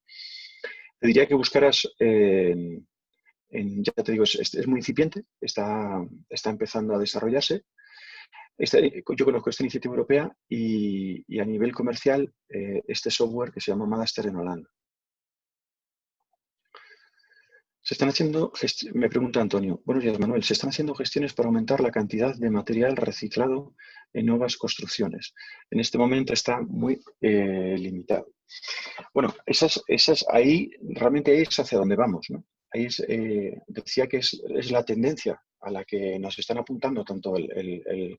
Te diría que buscaras, ya te digo, es muy incipiente, está empezando a desarrollarse. Yo conozco esta iniciativa europea y a nivel comercial este software que se llama Madaster en Holanda. Se están haciendo, me pregunta Antonio, buenos días Manuel, se están haciendo gestiones para aumentar la cantidad de material reciclado en nuevas construcciones. En este momento está muy limitado. Bueno, ahí realmente es hacia donde vamos, ¿no? Ahí decía que es la tendencia a la que nos están apuntando tanto el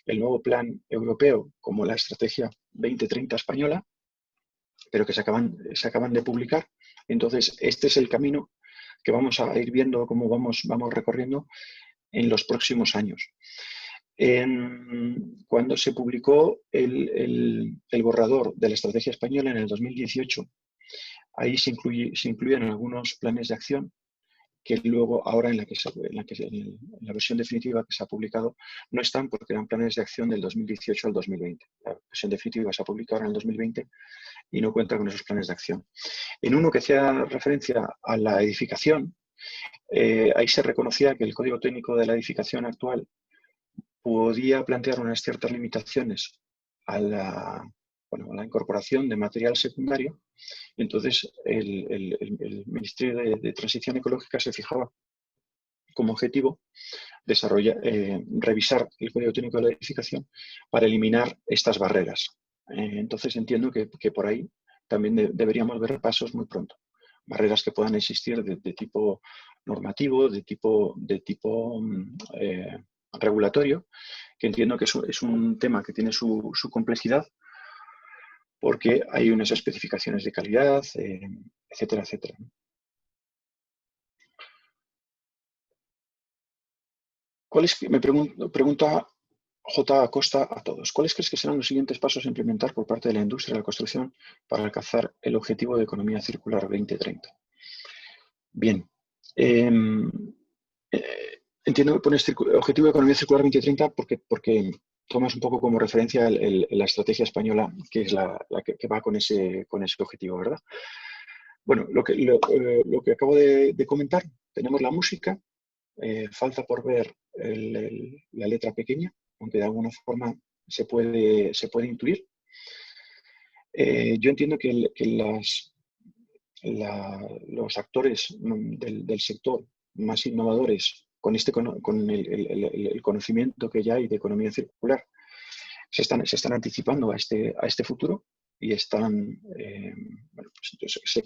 nuevo plan europeo como la estrategia 2030 española, pero que se acaban de publicar. Entonces, este es el camino que vamos a ir viendo cómo vamos recorriendo en los próximos años. Cuando se publicó el borrador de la estrategia española en el 2018, ahí se incluyen algunos planes de acción que luego ahora en la versión definitiva que se ha publicado no están porque eran planes de acción del 2018 al 2020. La versión definitiva se ha publicado ahora en el 2020 y no cuenta con esos planes de acción. En uno que hacía referencia a la edificación, ahí se reconocía que el código técnico de la edificación actual podía plantear unas ciertas limitaciones a la incorporación de material secundario. Entonces, el Ministerio de Transición Ecológica se fijaba como objetivo revisar el código técnico de la edificación para eliminar estas barreras. Entonces, entiendo que por ahí también deberíamos ver pasos muy pronto. Barreras que puedan existir de tipo normativo, de tipo regulatorio, que entiendo que es un tema que tiene su complejidad porque hay unas especificaciones de calidad, etcétera, etcétera. Me pregunta J. Acosta a todos. ¿Cuáles crees que serán los siguientes pasos a implementar por parte de la industria de la construcción para alcanzar el objetivo de economía circular 2030? Bien. Entiendo que pones objetivo de economía circular 2030 porque tomas un poco como referencia la estrategia española, que es la que va con ese objetivo, ¿verdad? Bueno, lo que acabo de comentar, tenemos la música, falta por ver la letra pequeña, aunque de alguna forma se puede intuir. Yo entiendo que los actores del sector más innovadores con el conocimiento que ya hay de economía circular se están anticipando a este futuro y están,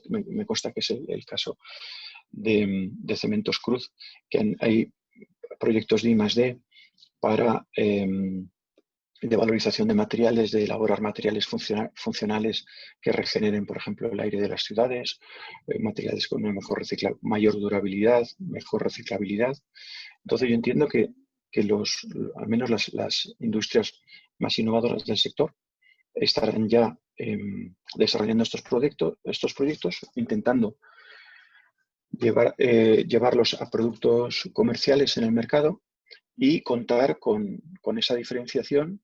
me consta que es el caso de Cementos Cruz, que hay proyectos de I+D para de valorización de materiales, de elaborar materiales funcionales que regeneren, por ejemplo, el aire de las ciudades, materiales con una mayor durabilidad, mejor reciclabilidad. Entonces yo entiendo que al menos las industrias más innovadoras del sector estarán ya desarrollando estos proyectos, intentando llevarlos a productos comerciales en el mercado y contar con esa diferenciación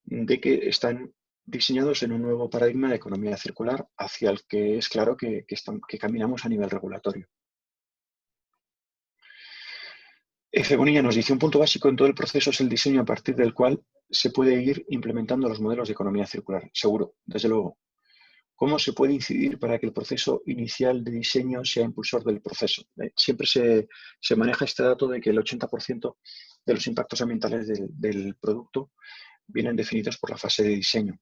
de que están diseñados en un nuevo paradigma de economía circular hacia el que es claro que caminamos a nivel regulatorio. F. Bonilla nos dice, un punto básico en todo el proceso es el diseño a partir del cual se puede ir implementando los modelos de economía circular. Seguro, desde luego. ¿Cómo se puede incidir para que el proceso inicial de diseño sea impulsor del proceso? Siempre se maneja este dato de que el 80% de los impactos ambientales del producto vienen definidos por la fase de diseño.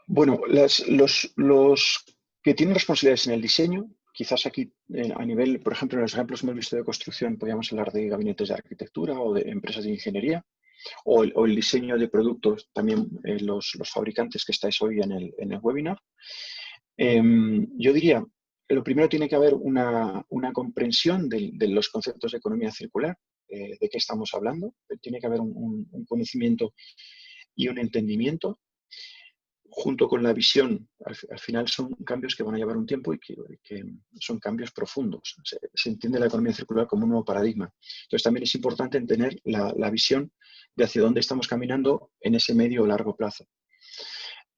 Bueno, los que tienen responsabilidades en el diseño, quizás aquí a nivel, por ejemplo, en los ejemplos que hemos visto de construcción, podríamos hablar de gabinetes de arquitectura o de empresas de ingeniería. o el diseño de productos, también los fabricantes que estáis hoy en el webinar. Yo diría, lo primero tiene que haber una comprensión de los conceptos de economía circular, de qué estamos hablando. Tiene que haber un conocimiento y un entendimiento, junto con la visión. Al final son cambios que van a llevar un tiempo y que son cambios profundos. Se entiende la economía circular como un nuevo paradigma. Entonces también es importante tener la visión de hacia dónde estamos caminando en ese medio o largo plazo.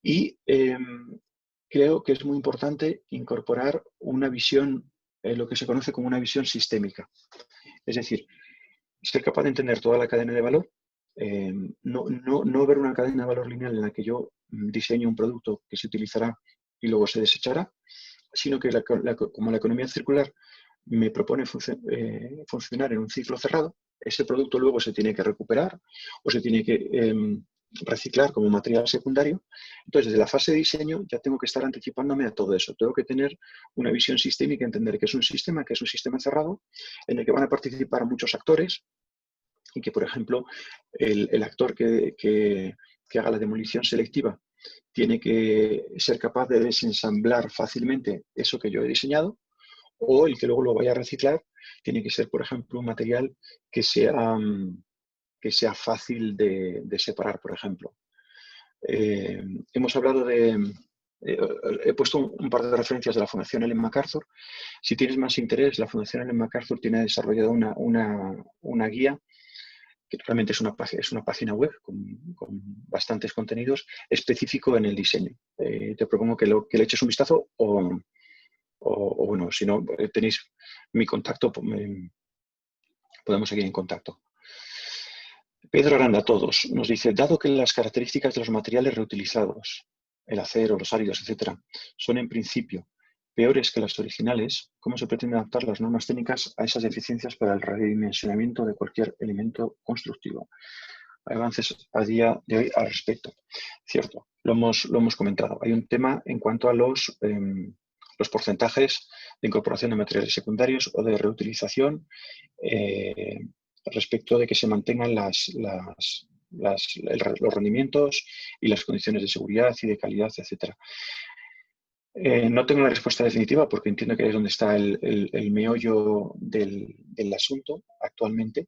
Y creo que es muy importante incorporar una visión, lo que se conoce como una visión sistémica. Es decir, ser capaz de entender toda la cadena de valor, no ver una cadena de valor lineal en la que yo diseño un producto que se utilizará y luego se desechará, sino que como la economía circular me propone funcionar en un ciclo cerrado, ese producto luego se tiene que recuperar o se tiene que reciclar como material secundario. Entonces, desde la fase de diseño ya tengo que estar anticipándome a todo eso. Tengo que tener una visión sistémica, entender que es un sistema cerrado en el que van a participar muchos actores y que, por ejemplo, el actor que haga la demolición selectiva tiene que ser capaz de desensamblar fácilmente eso que yo he diseñado, o el que luego lo vaya a reciclar tiene que ser, por ejemplo, un material que sea fácil de separar, por ejemplo. Hemos hablado he puesto un par de referencias de la Fundación Ellen MacArthur. Si tienes más interés, la Fundación Ellen MacArthur tiene desarrollado una guía que realmente es una página web con bastantes contenidos específico en el diseño. Te propongo que le eches un vistazo o bueno, si no, tenéis mi contacto, podemos seguir en contacto. Pedro Aranda, todos, nos dice, dado que las características de los materiales reutilizados, el acero, los áridos, etcétera, son en principio peores que las originales, ¿cómo se pretende adaptar las normas técnicas a esas deficiencias para el redimensionamiento de cualquier elemento constructivo? Hay avances a día de hoy al respecto. Cierto, lo hemos comentado. Hay un tema en cuanto a los porcentajes de incorporación de materiales secundarios o de reutilización respecto de que se mantengan los rendimientos y las condiciones de seguridad y de calidad, etcétera. No tengo una respuesta definitiva porque entiendo que es donde está el meollo del asunto actualmente.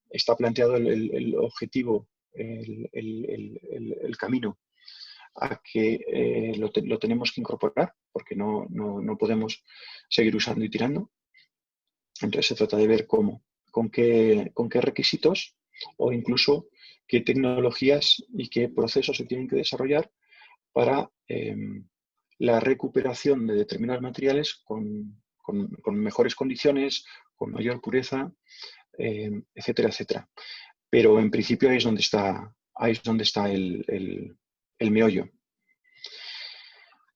Está planteado el objetivo, el camino a que lo tenemos que incorporar porque no podemos seguir usando y tirando. Entonces se trata de ver cómo, con qué requisitos o incluso qué tecnologías y qué procesos se tienen que desarrollar para la recuperación de determinados materiales con mejores condiciones, con mayor pureza, etcétera, etcétera. Pero en principio ahí es donde está el meollo.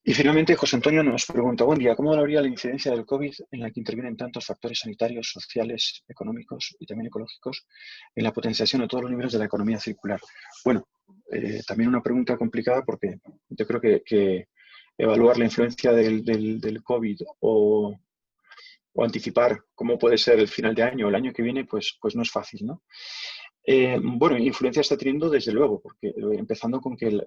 Y finalmente, José Antonio nos pregunta, buen día, ¿cómo valoraría la incidencia del COVID en la que intervienen tantos factores sanitarios, sociales, económicos y también ecológicos en la potenciación de todos los niveles de la economía circular? Bueno, también una pregunta complicada porque yo creo que evaluar la influencia del COVID o anticipar cómo puede ser el final de año o el año que viene, pues no es fácil, ¿no? Bueno, influencia está teniendo desde luego, porque empezando con que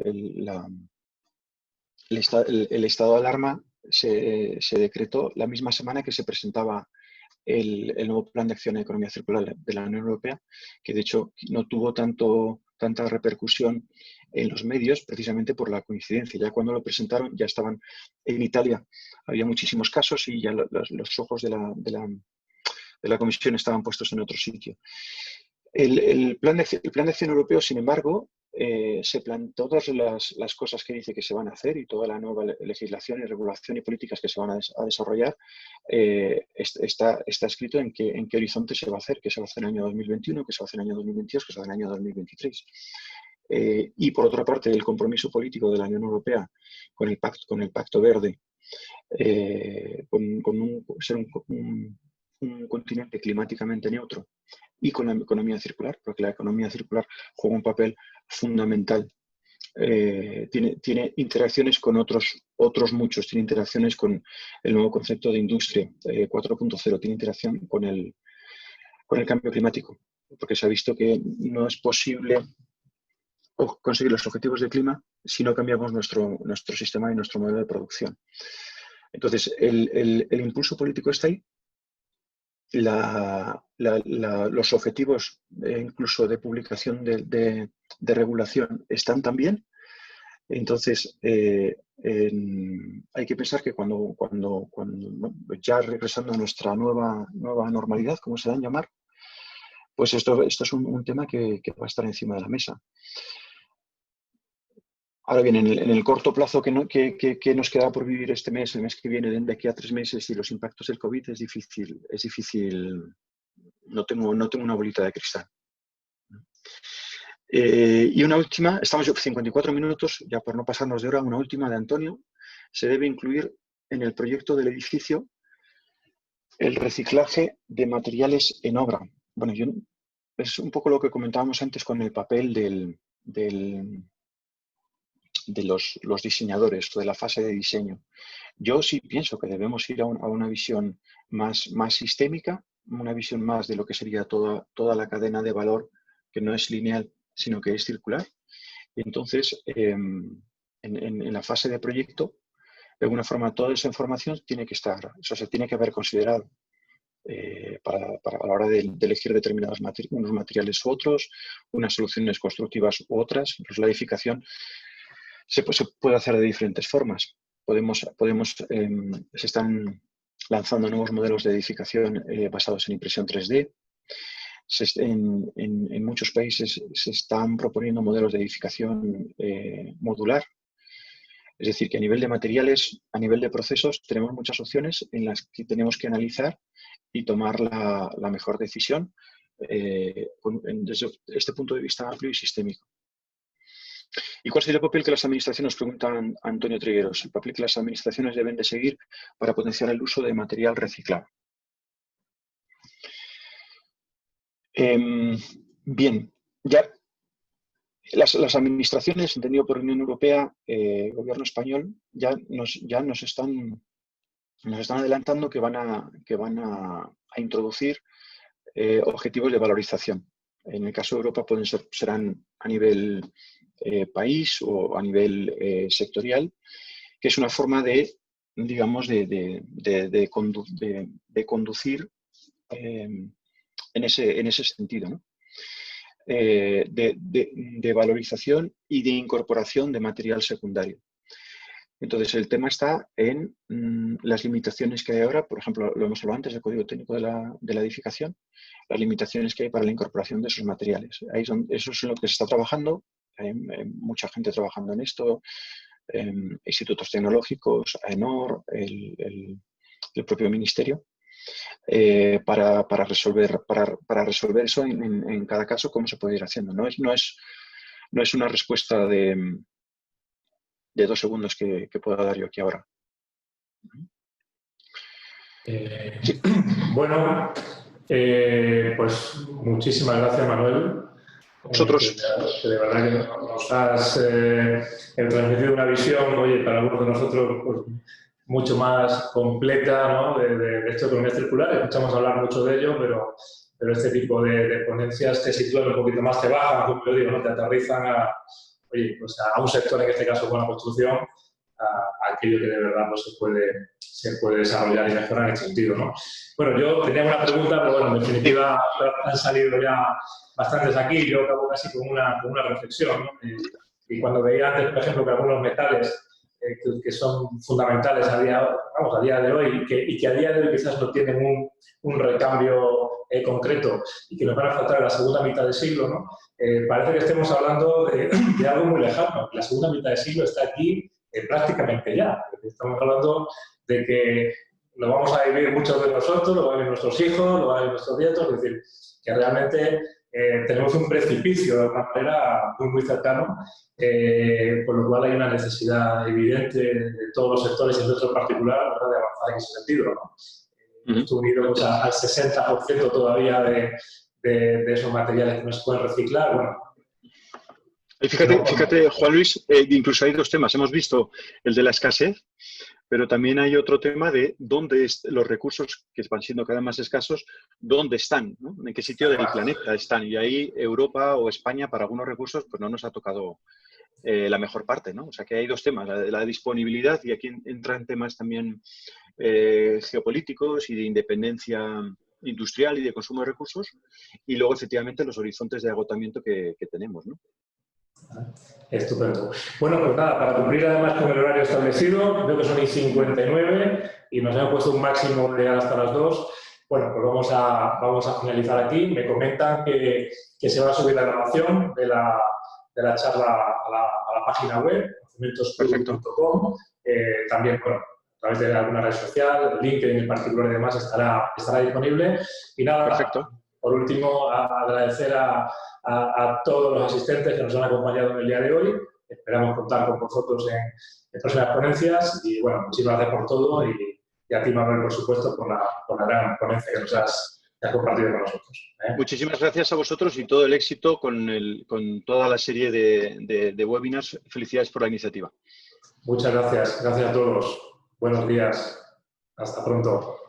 el estado de alarma se decretó la misma semana que se presentaba el nuevo plan de acción de economía circular de la Unión Europea, que de hecho no tuvo tanta repercusión en los medios precisamente por la coincidencia. Ya cuando lo presentaron ya estaban en Italia, había muchísimos casos y ya los ojos de la Comisión estaban puestos en otro sitio. El plan de acción europeo, sin embargo, todas las cosas que dice que se van a hacer y toda la nueva legislación y regulación y políticas que se van a desarrollar, está escrito en qué horizonte se va a hacer, que se va a hacer en el año 2021, que se va a hacer en el año 2022, que se va a hacer en el año 2023. Y por otra parte, el compromiso político de la Unión Europea con el Pacto Verde, ser un continente climáticamente neutro y con la economía circular, porque la economía circular juega un papel fundamental. Tiene interacciones con otros muchos, tiene interacciones con el nuevo concepto de industria 4.0, tiene interacción con el cambio climático. porque se ha visto que no es posible conseguir los objetivos de clima si no cambiamos nuestro sistema y nuestro modelo de producción. Entonces, el impulso político está ahí. Los objetivos incluso de publicación de regulación están también. Entonces, hay que pensar que cuando ya regresando a nuestra nueva normalidad, como se da a llamar, pues esto es un tema que va a estar encima de la mesa. Ahora bien, en el corto plazo que nos queda por vivir este mes, el mes que viene, de aquí a 3 meses, y los impactos del COVID, es difícil. No tengo una bolita de cristal. Y una última, estamos 54 minutos, ya por no pasarnos de hora, una última de Antonio. Se debe incluir en el proyecto del edificio el reciclaje de materiales en obra. Bueno, es un poco lo que comentábamos antes con el papel de los diseñadores o de la fase de diseño. Yo sí pienso que debemos ir a una visión más sistémica, una visión más de lo que sería toda la cadena de valor, que no es lineal, sino que es circular. Y entonces, en la fase de proyecto, de alguna forma, toda esa información tiene que estar, o sea, se tiene que haber considerado para a la hora de elegir determinados unos materiales u otros, unas soluciones constructivas u otras. Pues la edificación se puede hacer de diferentes formas. Se están lanzando nuevos modelos de edificación basados en impresión 3D. En muchos países se están proponiendo modelos de edificación modular. Es decir, que a nivel de materiales, a nivel de procesos, tenemos muchas opciones en las que tenemos que analizar y tomar la mejor decisión desde este punto de vista amplio y sistémico. ¿Y cuál sería el papel que las administraciones, preguntan Antonio Trigueros? El papel que las administraciones deben de seguir para potenciar el uso de material reciclado. Bien, ya las administraciones, entendido por Unión Europea, Gobierno español, ya nos están adelantando que van a introducir objetivos de valorización. En el caso de Europa serán a nivel país o a nivel sectorial, que es una forma de, digamos, de conducir en ese sentido, ¿no? De valorización y de incorporación de material secundario. Entonces, el tema está en las limitaciones que hay ahora. Por ejemplo, lo hemos hablado antes del Código Técnico de la Edificación, las limitaciones que hay para la incorporación de esos materiales. Eso es en lo que se está trabajando. Hay mucha gente trabajando en esto, institutos tecnológicos, AENOR, el propio Ministerio, para resolver eso en cada caso, cómo se puede ir haciendo. No es una respuesta de 2 segundos que pueda dar yo aquí ahora. Sí. Bueno, pues muchísimas gracias, Manuel. Vosotros. Que de verdad que nos has transmitido una visión, oye, para algunos de nosotros, pues, mucho más completa, ¿no? de esto de economía circular. Escuchamos hablar mucho de ello, pero este tipo de ponencias te sitúan un poquito más, te bajan, como yo digo, ¿no? Te aterrizan oye, pues a un sector, en este caso con la construcción, a aquello que de verdad pues, se puede desarrollar y mejorar en ese sentido, ¿no? Bueno, yo tenía una pregunta, pero bueno, en definitiva han salido ya bastantes aquí. Yo acabo casi con una reflexión, ¿no? Y cuando veía antes, por ejemplo, que algunos metales que son fundamentales a día de hoy y que a día de hoy quizás no tienen un recambio concreto y que nos van a faltar en la segunda mitad del siglo, ¿no? Parece que estemos hablando de algo muy lejano. La segunda mitad del siglo está aquí prácticamente ya. Estamos hablando de que lo vamos a vivir muchos de nosotros, lo van a vivir nuestros hijos, lo van a vivir nuestros nietos, es decir, que realmente tenemos un precipicio de una manera muy cercano, por lo cual hay una necesidad evidente de todos los sectores y el sector particular, ¿verdad?, de avanzar en ese sentido, ¿no? Esto unido pues, al 60% todavía de esos materiales que no se pueden reciclar, bueno. Fíjate, Juan Luis, incluso hay 2 temas. Hemos visto el de la escasez, pero también hay otro tema de dónde los recursos que van siendo cada vez más escasos, dónde están, ¿no? En qué sitio del planeta están. Y ahí Europa o España, para algunos recursos, pues no nos ha tocado la mejor parte, ¿no? O sea que hay dos temas, la disponibilidad, y aquí entran temas también geopolíticos y de independencia industrial y de consumo de recursos, y luego efectivamente los horizontes de agotamiento que tenemos, ¿no? Estupendo. Bueno, pues nada, para cumplir además con el horario establecido, veo que son 1:59 y nos hemos puesto un máximo de hasta las 2. Bueno, pues vamos a finalizar aquí. Me comentan que se va a subir la grabación de la charla a la página web, conocimientosplus.com. También, bueno, a través de alguna red social, LinkedIn en particular y demás, estará disponible. Y nada, perfecto. Por último, agradecer a todos los asistentes que nos han acompañado en el día de hoy. Esperamos contar con vosotros en próximas ponencias y, bueno, muchísimas gracias por todo y a ti, Manuel, por supuesto, por la gran ponencia que nos has compartido con nosotros. Muchísimas gracias a vosotros y todo el éxito con toda la serie de webinars. Felicidades por la iniciativa. Muchas gracias. Gracias a todos. Buenos días. Hasta pronto.